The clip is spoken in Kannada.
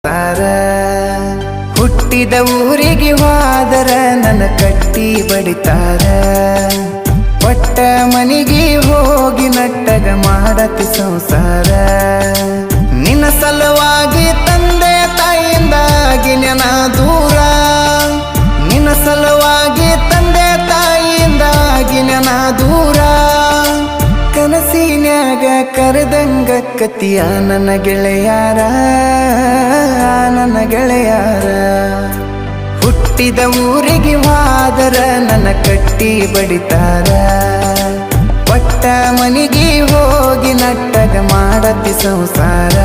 ತಾರ ಹುಟ್ಟಿದ ಊರಿಗೆ ಹೋದರ ನನ್ನ ಕಟ್ಟಿ ಬಡಿತಾರ ಒಟ್ಟ ಮನಿಗೆ ಹೋಗಿ ನಟ್ಟಗ ಮಾಡತಿ ಸಂಸಾರ ನಿನ್ನ ಸಲುವಾಗಿ ತಂದೆ ತಾಯಿಯಿಂದಾಗಿ ನೆನ ದೂರ ನಿನ್ನ ಸಲುವಾಗಿ ತಂದೆ ತಾಯಿಯಿಂದಾಗಿ ನೆನ ದೂರ ಕನಸಿನ್ಯಾಗ ಕರೆದಂಗ ಕತಿಯ ನನ್ನ ಗೆಳೆಯಾರ ಹುಟ್ಟಿದ ಊರಿಗೆ ಹೋದರ ನನ್ನ ಕಟ್ಟಿ ಬಡಿತಾರ ಒಟ್ಟ ಮನಿಗೆ ಹೋಗಿ ನಟ್ಟಗ ಮಾಡತಿ ಸಂಸಾರ